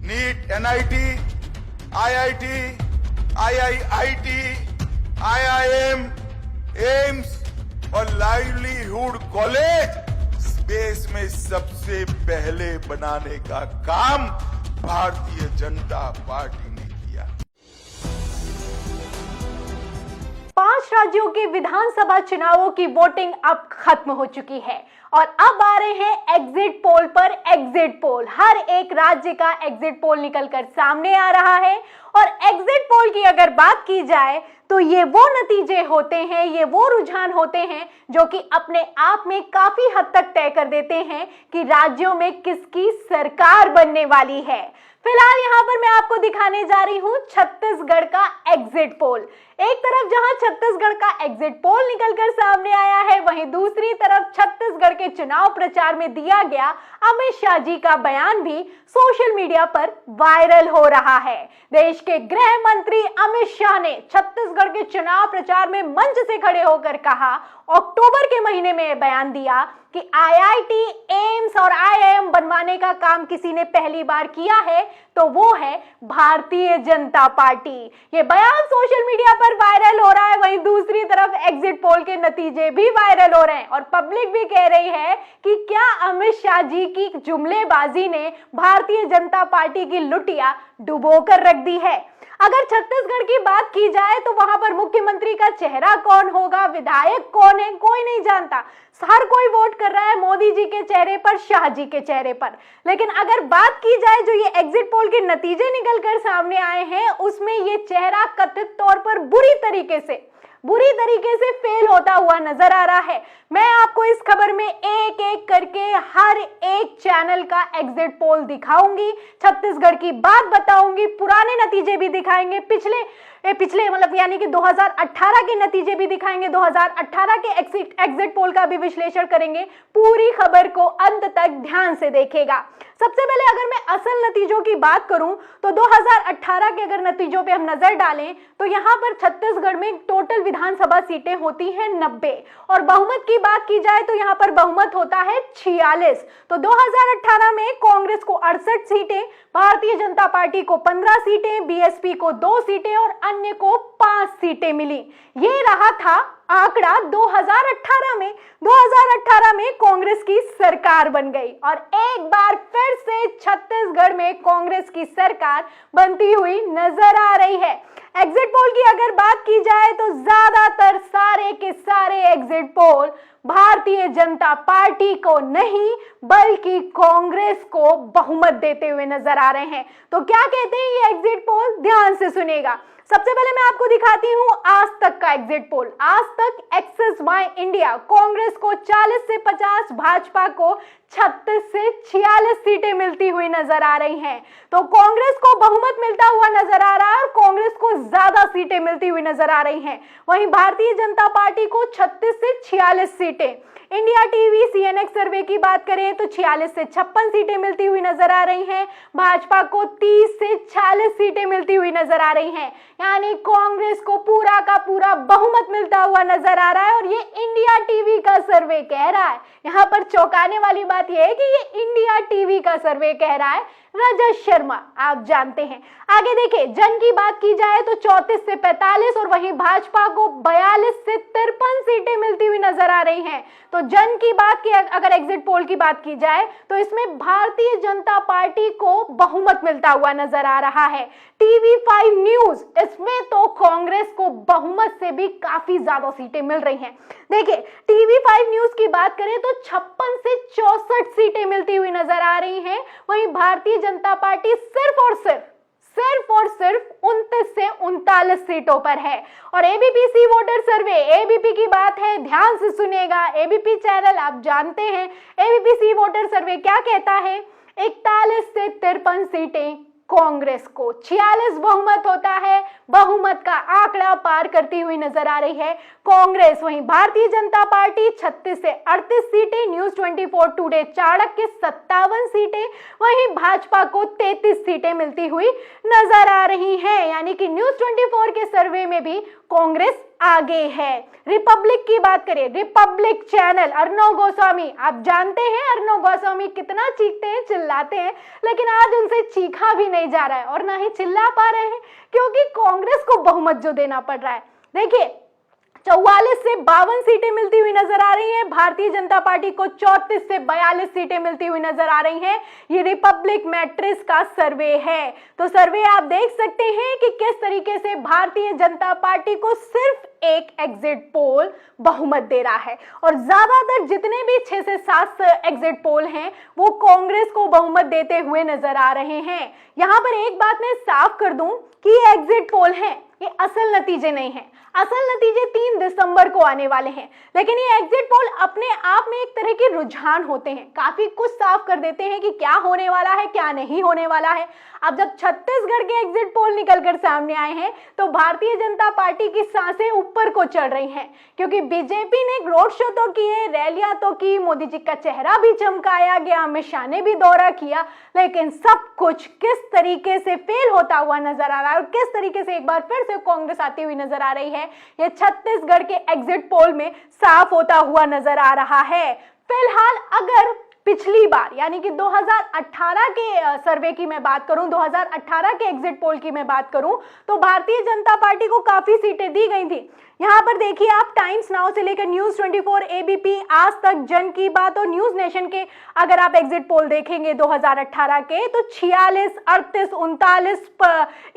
NEET, NIT, IIT, IIIT, IIM, AIIMS और livelihood college space में सबसे पहले बनाने का काम भारतीय जनता पार्टी ने किया। 5 राज्यों के विधानसभा चुनावों की वोटिंग अब खत्म हो चुकी है और अब आ रहे हैं एग्जिट पोल पर एग्जिट पोल। हर एक राज्य का एग्जिट पोल निकलकर सामने आ रहा है और एग्जिट पोल की अगर बात की जाए तो ये वो नतीजे होते हैं, ये वो रुझान होते हैं जो कि अपने आप में काफी हद तक तय कर देते हैं कि राज्यों में किसकी सरकार बनने वाली है। फिलहाल यहाँ पर मैं आपको दिखाने जा रही हूँ छत्तीसगढ़ का एग्जिट पोल। एक तरफ जहां छत्तीसगढ़ का एग्जिट पोल निकलकर सामने आया है, वहीं दूसरी तरफ छत्तीसगढ़ के चुनाव प्रचार में दिया गया अमित शाह जी का बयान भी सोशल मीडिया पर वायरल हो रहा है। देश के गृह मंत्री अमित शाह ने छत्तीसगढ़ के चुनाव प्रचार में मंच से खड़े होकर कहा, अक्टूबर के महीने में बयान दिया कि आईआईटी, एम्स और आईआईएम बनवाने का काम किसी ने पहली बार किया है तो वो है भारतीय जनता पार्टी। ये बयान सोशल मीडिया पर वायरल हो रहा है, वहीं दूसरी तरफ एग्जिट पोल के नतीजे भी वायरल हो रहे हैं और पब्लिक भी कह रही है कि क्या अमित शाह जी की जुमलेबाजी ने भारतीय जनता पार्टी की लुटिया डुबोकर रख दी है। अगर छत्तीसगढ़ की बात की जाए तो वहां पर मुख्यमंत्री का चेहरा कौन होगा, विधायक कौन है, कोई नहीं जानता। हर कोई वोट कर रहा है मोदी जी के चेहरे पर, शाह जी के चेहरे पर। लेकिन अगर बात की जाए जो ये एग्जिट पोल के नतीजे निकलकर सामने आए हैं, उसमें ये चेहरा कथित तौर पर बुरी तरीके से फेल होता हुआ नजर आ रहा है। मैं आपको इस खबर में एक एक करके हर एक चैनल का एग्जिट पोल दिखाऊंगी, छत्तीसगढ़ की बात बताऊंगी, पुराने नतीजे भी दिखाएंगे, पिछले मतलब यानी कि 2018 के नतीजे भी दिखाएंगे, 2018 के एग्जिट पोल का भी विश्लेषण करेंगे। पूरी खबर को अंत तक ध्यान से देखेगा। सबसे पहले अगर मैं असल नतीजों की बात करूं तो 2018 के अगर नतीजों पे हम नजर डालें तो यहां पर छत्तीसगढ़ में टोटल विधानसभा सीटें होती हैं 90 और बहुमत की बात की जाए तो यहां पर बहुमत होता है 46। तो 2018 में कांग्रेस को 68 सीटें, भारतीय जनता पार्टी को 15 सीटें, बीएसपी को 2 सीटें और अन्य को 5 सीटें मिली। ये रहा था आंकड़ा 2018 में। 2018 में कांग्रेस की सरकार बन गई और एक बार फिर से छत्तीसगढ़ में कांग्रेस की सरकार बनती हुई नजर आ रही है। एग्जिट पोल की अगर बात की जाए तो ज्यादातर सारे के सारे exit poll Bharatiya Janata party को नहीं बल्कि कांग्रेस को बहुमत देते हुए नजर आ रहे हैं। तो क्या कहते हैं ये एग्जिट पोल, ध्यान से सुनेगा। सबसे पहले मैं आपको दिखाती हूं आज तक का एग्जिट पोल। आज तक एक्सिस माई इंडिया कांग्रेस को 40 से 50, भाजपा को 36 से 46 सीटें मिलती हुई नजर आ रही हैं। तो कांग्रेस को बहुमत मिलता हुआ नजर आ रहा है और कांग्रेस को ज्यादा सीटें मिलती हुई नजर आ रही हैं। वहीं भारतीय जनता पार्टी को 36 से 46 सीटें। इंडिया टीवी सीएनएक्स सर्वे की बात करें तो 46 से 56 सीटें मिलती हुई नजर आ रही हैं। भाजपा को 30 से 46 सीटें मिलती हुई नजर आ रही हैं। यानी कांग्रेस को पूरा का पूरा बहुमत मिलता हुआ नजर आ रहा है और ये इंडिया टीवी का सर्वे कह रहा है। यहाँ पर चौंकाने वाली बात यह है कि ये इंडिया टीवी का सर्वे कह रहा है, रजत शर्मा आप जानते हैं। आगे देखिए, जन की बात की जाए तो 34 से 45 और वहीं भाजपा को 42 से 53 सीटें मिलती हुई नजर आ रही हैं। तो जन की बात की अगर एग्जिट पोल की बात की जाए तो इसमें भारतीय जनता पार्टी को बहुमत मिलता हुआ नजर आ रहा है। टीवी 5 न्यूज, इसमें तो कांग्रेस को बहुमत से भी काफी ज्यादा सीटें मिल रही हैं। देखिए, टीवी 5 न्यूज की बात करें तो 56 से 64 सीटें मिलती हुई नजर आ रही हैं। वहीं भारतीय जनता पार्टी सिर्फ और सिर्फ 29 से 39 सीटों पर है। और एबीपी वोटर सर्वे, एबीपी की बात है, ध्यान से सुनेगा। एबीपी चैनल आप जानते हैं, एबीपी वोटर सर्वे क्या कहता है, 41 से 53 सीटें कांग्रेस को, 46 बहुमत होता है। बहुमत का आंकड़ा पार करती हुई नजर आ रही है कांग्रेस। वहीं भारतीय जनता पार्टी 36 से 38 सीटें, न्यूज 24 टुडे चाणक्य 57 सीटें, वहीं भाजपा को 33 सीटें मिलती हुई नजर आ रही हैं। यानी कि न्यूज 24 के सर्वे में भी कांग्रेस आगे है। रिपब्लिक की बात करें, रिपब्लिक चैनल, अर्णव गोस्वामी, आप जानते हैं अर्णव गोस्वामी कितना चीखते हैं, चिल्लाते हैं, लेकिन आज उनसे चीखा भी नहीं जा रहा है और ना ही चिल्ला पा रहे हैं क्योंकि कांग्रेस को बहुमत जो देना पड़ रहा है। देखिए 44 से 52 सीटें मिलती हुई नजर आ रही हैं, भारतीय जनता पार्टी को 34 से 42 सीटें मिलती हुई नजर आ रही हैं। ये रिपब्लिक मैट्रिक्स का सर्वे है, तो सर्वे आप देख सकते हैं कि किस तरीके से भारतीय जनता पार्टी को सिर्फ एक एग्जिट पोल बहुमत दे रहा है और ज्यादातर जितने भी 6 से 7 एग्जिट पोल हैं वो कांग्रेस को बहुमत देते हुए नजर आ रहे हैं। यहां पर एक बात मैं साफ कर दूं कि ये एग्जिट पोल हैं, ये असल नतीजे नहीं हैं। असल नतीजे 3 दिसंबर को आने वाले हैं, लेकिन ये एग्जिट पोल अपने आप में एक तरह के रुझान होते हैं, काफी कुछ साफ कर देते हैं कि क्या होने वाला है, क्या नहीं होने वाला है। अब जब छत्तीसगढ़ के एग्जिट पोल निकलकर सामने आए हैं तो भारतीय जनता पार्टी की सांसें ऊपर को चढ़ रही हैं, क्योंकि बीजेपी ने रोड शो तो किए, रैलियां तो की, मोदी जी का चेहरा भी चमकाया गया, अमित शाह ने भी दौरा किया, लेकिन सब कुछ किस तरीके से फेल होता हुआ नजर आ रहा है और किस तरीके से एक बार फिर से कांग्रेस आती हुई नजर आ रही है, ये छत्तीसगढ़ के एग्जिट पोल में साफ होता हुआ नजर आ रहा है। फिलहाल अगर पिछली बार यानी कि 2018 के सर्वे की मैं बात करूं, 2018 के एग्जिट पोल की मैं बात करूं, तो भारतीय जनता पार्टी को काफी सीटें दी गई थी। यहां पर देखिए आप, टाइम्स नाउ से लेकर न्यूज 24, एबीपी, आज तक, जन की बात और न्यूज नेशन के अगर आप एग्जिट पोल देखेंगे 2018 के, तो 46, 38, 39,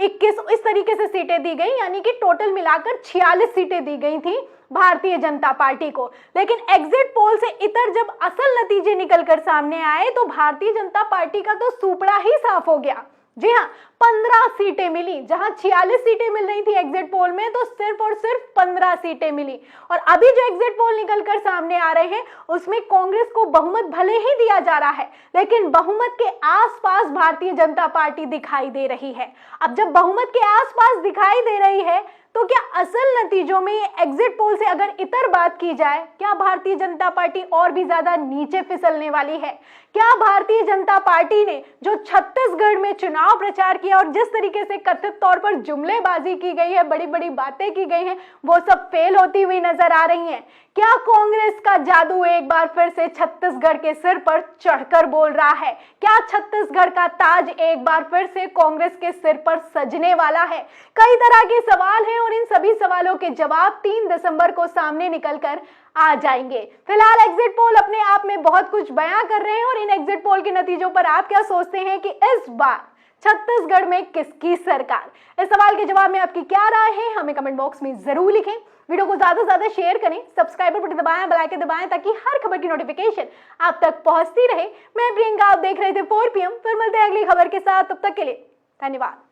21 इस तरीके से सीटें दी गई, यानी कि टोटल मिलाकर 46 सीटें दी गई थी भारतीय जनता पार्टी को। लेकिन एग्जिट पोल से इतर जब असल नतीजे निकलकर सामने आए तो भारतीय जनता पार्टी का तो सूपड़ा ही साफ हो गया। जी हाँ, 15 सीटें मिली, जहां 46 सीटें मिल रही थी एग्जिट पोल में, तो सिर्फ और सिर्फ 15 सीटें मिली। और अभी जो एग्जिट पोल निकलकर सामने आ रहे हैं उसमें कांग्रेस को बहुमत भले ही दिया जा रहा है, लेकिन बहुमत के आसपास भारतीय जनता पार्टी दिखाई दे रही है। अब जब बहुमत के आसपास दिखाई दे रही है तो क्या असल नतीजों में ये एग्जिट पोल से अगर इतर बात की जाए, क्या भारतीय जनता पार्टी और भी ज्यादा नीचे फिसलने वाली है? क्या भारतीय जनता पार्टी ने जो छत्तीसगढ़ में चुनाव प्रचार किया और जिस तरीके से कथित तौर पर जुमलेबाजी की गई है, बड़ी बड़ी बातें की गई हैं, वो सब फेल होती हुई नजर आ रही हैं? क्या कांग्रेस का जादू एक बार फिर से छत्तीसगढ़ के सिर पर चढ़कर बोल रहा है? क्या छत्तीसगढ़ का ताज एक बार फिर से कांग्रेस के सिर पर सजने वाला है? कई तरह के सवाल हैं और इन सभी सवालों के जवाब 3 दिसंबर को सामने निकलकर आ जाएंगे। फिलहाल एग्जिट पोल अपने आप में बहुत कुछ बयां कर रहे हैं और इन एग्जिट पोल के नतीजों पर आप क्या सोचते हैं कि इस बार छत्तीसगढ़ में किसकी सरकार? इस सवाल के जवाब में आपकी क्या राय है, हमें कमेंट बॉक्स में जरूर लिखें। वीडियो को ज्यादा से ज्यादा शेयर करें, सब्सक्राइब बटन दबाएं, बेल आइकन दबाएं ताकि हर खबर की नोटिफिकेशन आप तक पहुंचती रहे। मैं प्रियंका, आप देख रहे थे 4 PM। फिर मिलते हैं अगली खबर के साथ, तब तक के लिए धन्यवाद।